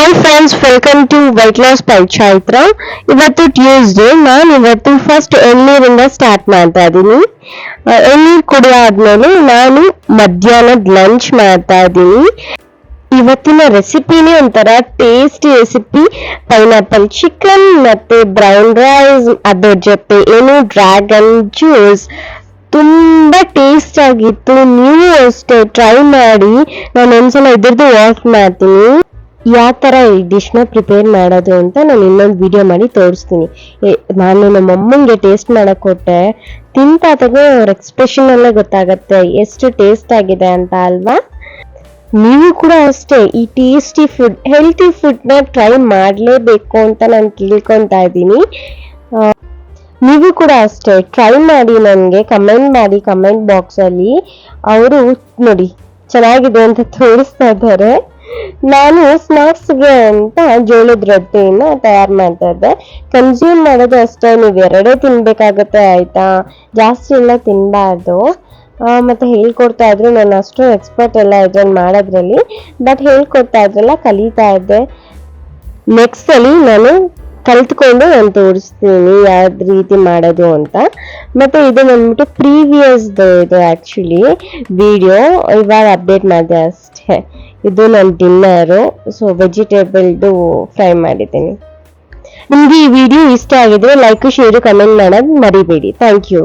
Hi friends, welcome to weight loss by Chaitra. ಇವತ್ತು Tuesday. ನಾನು ಇವತ್ತು ಫಸ್ಟ್ ಎಳ್ನೀರಿಂದ ಸ್ಟಾರ್ಟ್ ಮಾಡ್ತಾ ಇದ್ದೀನಿ. ಎಳ್ನೀರು ಕುಡಿಯೋ ಆದ್ಮೇಲೆ ನಾನು ಮಧ್ಯಾಹ್ನದ ಲಂಚ್ ಮಾಡ್ತಾ ಇದ್ದೀನಿ. ಇವತ್ತಿನ ರೆಸಿಪಿನೇ ಒಂಥರ ಟೇಸ್ಟಿ ರೆಸಿಪಿ. ಪೈನಾಪಲ್ ಚಿಕನ್ ಮತ್ತೆ ಬ್ರೌನ್ ರೈಸ್, ಅದ್ರ ಜೊತೆ ಡ್ರ್ಯಾಗನ್ ಜ್ಯೂಸ್. ತುಂಬಾ ಟೇಸ್ಟ್ ಆಗಿತ್ತು. ನೀವು ಅಷ್ಟೇ ಟ್ರೈ ಮಾಡಿ. ನಾನು ಒಂದ್ಸಲ ಇದ್ರದ್ದು ವಾಚ್ ಮಾಡ್ತೀನಿ. ಯಾವ ಥರ ಈ ಡಿಶ್ನ ಪ್ರಿಪೇರ್ ಮಾಡೋದು ಅಂತ ನಾನು ಇನ್ನೊಂದು ವಿಡಿಯೋ ಮಾಡಿ ತೋರಿಸ್ತೀನಿ. ನಾನು ನಮ್ಮ ಅಮ್ಮಂಗೆ ಟೇಸ್ಟ್ ಮಾಡಕ್ ಕೊಟ್ಟೆ. ತಿಂತಾಗ ಅವ್ರ ಎಕ್ಸ್ಪ್ರೆಷನ್ ಅಲ್ಲೇ ಗೊತ್ತಾಗತ್ತೆ ಎಷ್ಟು ಟೇಸ್ಟ್ ಆಗಿದೆ ಅಂತ ಅಲ್ವಾ. ನೀವು ಕೂಡ ಅಷ್ಟೇ ಈ ಟೇಸ್ಟಿ ಫುಡ್, ಹೆಲ್ತಿ ಫುಡ್ನ ಟ್ರೈ ಮಾಡಲೇಬೇಕು ಅಂತ ನಾನು ಕೇಳ್ಕೊತಾ ಇದ್ದೀನಿ. ನೀವು ಕೂಡ ಅಷ್ಟೇ ಟ್ರೈ ಮಾಡಿ, ನನಗೆ ಕಮೆಂಟ್ ಮಾಡಿ ಕಮೆಂಟ್ ಬಾಕ್ಸಲ್ಲಿ. ಅವರು ನೋಡಿ ಚೆನ್ನಾಗಿದೆ ಅಂತ ತೋರಿಸ್ತಾ ಇದ್ದಾರೆ. ನಾನು ಸ್ನಾಕ್ಸ್ಗೆ ಅಂತ ಜೋಳದ ರೊಟ್ಟಿನ ತಯಾರು ಮಾಡ್ತಾ ಇದ್ದೆ. ಕನ್ಸ್ಯೂಮ್ ಮಾಡೋದು ಅಷ್ಟೇ, ನೀವು ಎರಡೇ ತಿನ್ಬೇಕಾಗತ್ತೆ ಆಯ್ತಾ, ಜಾಸ್ತಿ ಎಲ್ಲ ತಿನ್ನಬಾರ್ದು. ಮತ್ತೆ ಹೇಳ್ಕೊಡ್ತಾ ಇದ್ರು. ನಾನು ಅಷ್ಟು ಎಕ್ಸ್ಪರ್ಟ್ ಎಲ್ಲ ಇದ್ರಲ್ಲಿ ಮಾಡೋದ್ರಲ್ಲಿ, ಬಟ್ ಹೇಳ್ಕೊಡ್ತಾ ಇದ್ರಲ್ಲ, ಕಲಿತಾ ಇದ್ದೆ. ನೆಕ್ಸ್ಟ್ ಅಲ್ಲಿ ನಾನು ಕಲ್ತ್ಕೊಂಡು ನಾನು ತೋರಿಸ್ತೀನಿ ಯಾವ್ದು ರೀತಿ ಮಾಡೋದು ಅಂತ. ಮತ್ತೆ ಇದು ಬಂದ್ಬಿಟ್ಟು ಪ್ರೀವಿಯಸ್ ಇದು ಆಕ್ಚುಲಿ ವಿಡಿಯೋ, ಇವಾಗ ಅಪ್ಡೇಟ್ ಮಾಡಿದೆ ಅಷ್ಟೇ. ಇದು ನನ್ನ ಡಿನ್ನರು. ಸೊ ವೆಜಿಟೇಬಲ್ದು ಫ್ರೈ ಮಾಡಿದ್ದೀನಿ. ನಿಮ್ಗೆ ಈ ವಿಡಿಯೋ ಇಷ್ಟ ಆಗಿದ್ರೆ ಲೈಕ್, ಶೇರ್, ಕಮೆಂಟ್ ಮಾಡೋದು ಮರಿಬೇಡಿ. Thank you.